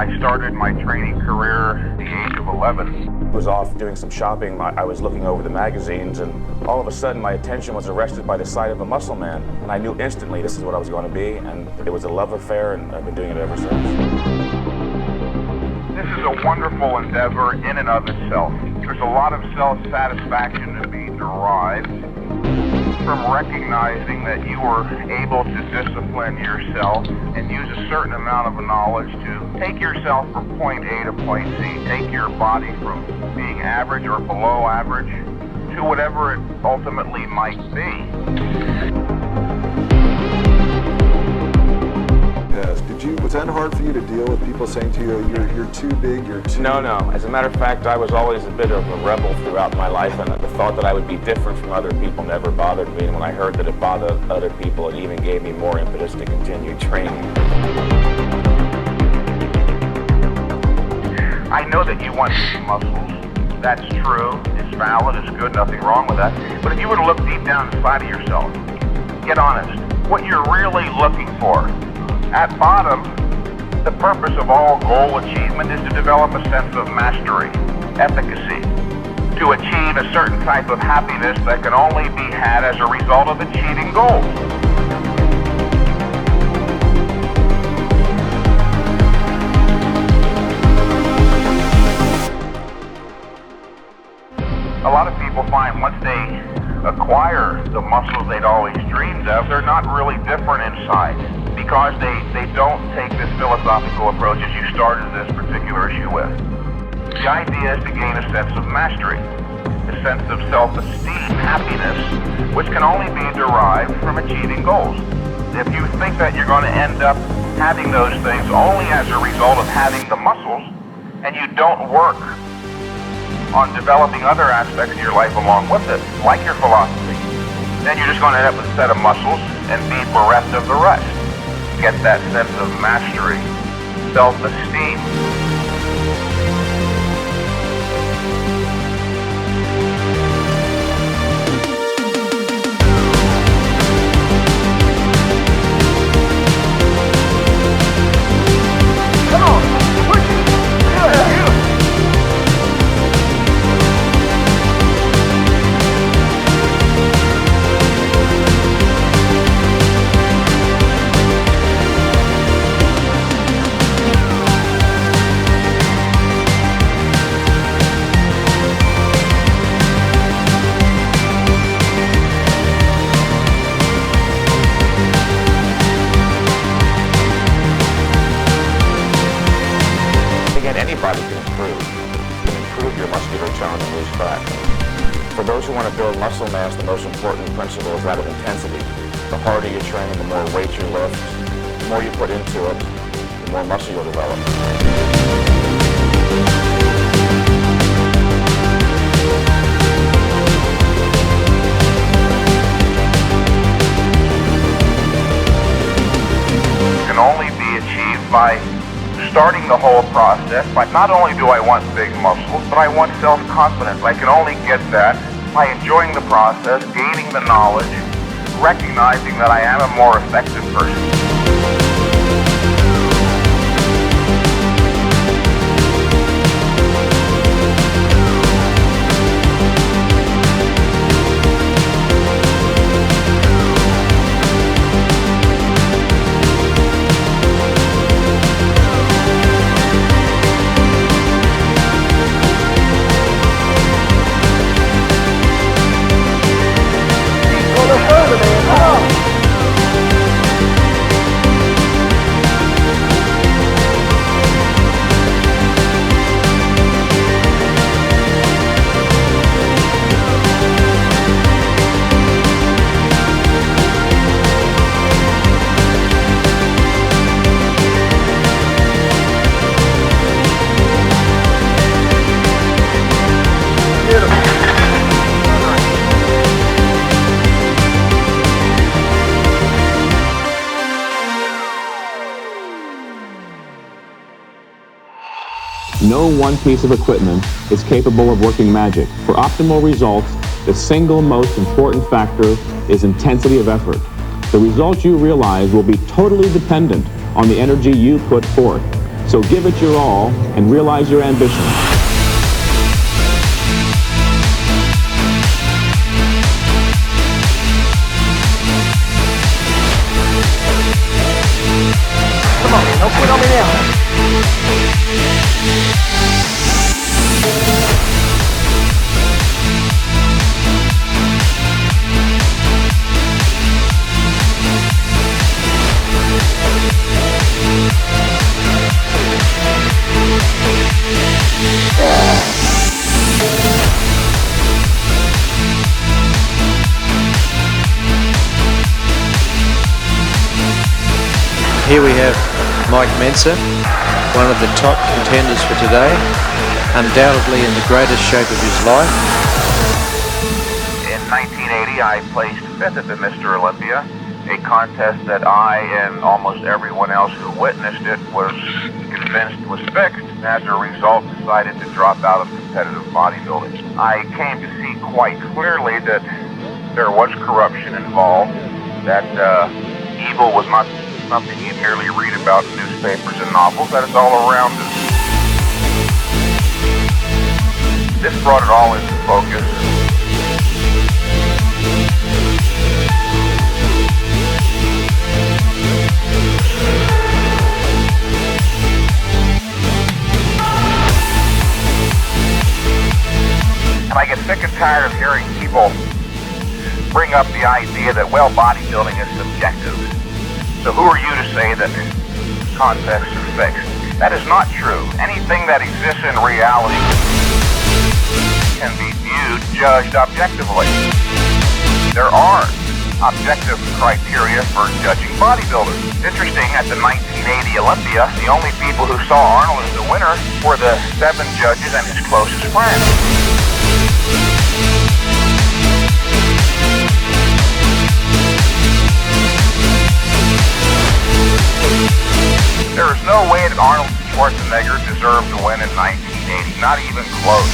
I started my training career at the age of 11. I was off doing some shopping. I was looking over the magazines, and all of a sudden my attention was arrested by the sight of a muscle man, and I knew instantly this is what I was going to be, and it was a love affair, and I've been doing it ever since. This is a wonderful endeavor in and of itself. There's a lot of self-satisfaction to be derived from recognizing that you were able to discipline yourself and use a certain amount of knowledge to take yourself from point A to point C, take your body from being average or below average to whatever it ultimately might be. Was that hard for you to deal with people saying to you, you're too big, you're too... No. As a matter of fact, I was always a bit of a rebel throughout my life, and the thought that I would be different from other people never bothered me. And when I heard that it bothered other people, it even gave me more impetus to continue training. I know that you want big muscles. That's true. It's valid. It's good. Nothing wrong with that. But if you were to look deep down inside of yourself, get honest. What you're really looking for, at bottom, the purpose of all goal achievement is to develop a sense of mastery, efficacy, to achieve a certain type of happiness that can only be had as a result of achieving goals. A lot of people find once they acquire the muscles they'd always dreamed of, they're not really different inside, because they don't take this philosophical approach as you started this particular issue with. The idea is to gain a sense of mastery, a sense of self-esteem, happiness, which can only be derived from achieving goals. If you think that you're going to end up having those things only as a result of having the muscles, and you don't work on developing other aspects of your life along with it, like your philosophy, then you're just going to end up with a set of muscles and be bereft of the rest. Get that sense of mastery, self-esteem. Come on, push it. Good. Anybody can improve. You can improve your muscular tone and lose fat. For those who want to build muscle mass, the most important principle is that of intensity. The harder you train, the more weight you lift, the more you put into it, the more muscle you'll develop. Can only be achieved by starting the whole process. But not only do I want big muscles, but I want self-confidence. I can only get that by enjoying the process, gaining the knowledge, recognizing that I am a more effective person. No one piece of equipment is capable of working magic. For optimal results, the single most important factor is intensity of effort. The results you realize will be totally dependent on the energy you put forth. So give it your all and realize your ambition. Come on, don't quit on me now. Here we have Mike Mentzer, one of the top contenders for today, undoubtedly in the greatest shape of his life. In 1980, I placed 5th at the Mr. Olympia, a contest that I and almost everyone else who witnessed it was convinced was fixed, and as a result decided to drop out of competitive bodybuilding. I came to see quite clearly that there was corruption involved, that evil was not something you merely read about in newspapers and novels, that is all around us. This brought it all into focus. And I get sick and tired of hearing people bring up the idea that, well, bodybuilding is subjective. So who are you to say that contests are fixed? That is not true. Anything that exists in reality can be viewed, judged objectively. There are objective criteria for judging bodybuilders. Interesting, at the 1980 Olympia, the only people who saw Arnold as the winner were the 7 judges and his closest friends. There is no way that Arnold Schwarzenegger deserved to win in 1980, not even close.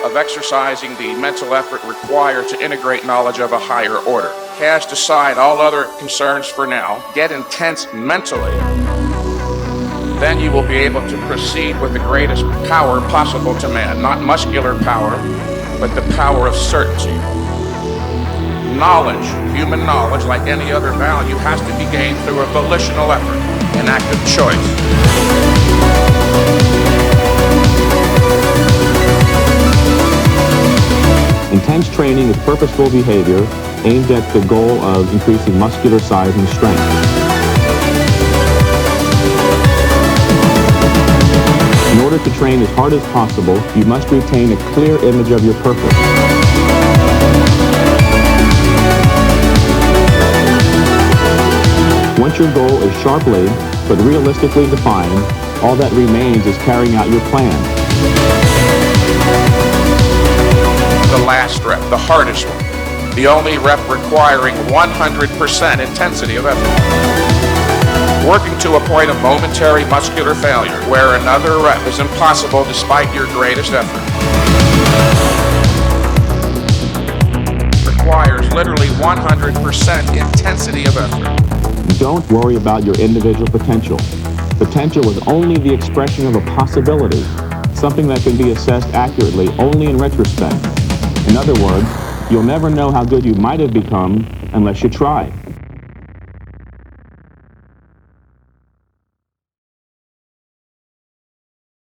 Of exercising the mental effort required to integrate knowledge of a higher order. Cast aside all other concerns for now. Get intense mentally. Then you will be able to proceed with the greatest power possible to man. Not muscular power, but the power of certainty. Knowledge, human knowledge, like any other value, has to be gained through a volitional effort, an act of choice. Intense training is purposeful behavior aimed at the goal of increasing muscular size and strength. In order to train as hard as possible, you must retain a clear image of your purpose. Once your goal is sharply but realistically defined, all that remains is carrying out your plan. The last rep, the hardest one. The only rep requiring 100% intensity of effort. Working to a point of momentary muscular failure, where another rep is impossible despite your greatest effort. Requires literally 100% intensity of effort. Don't worry about your individual potential. Potential is only the expression of a possibility, something that can be assessed accurately only in retrospect. In other words, you'll never know how good you might have become unless you try.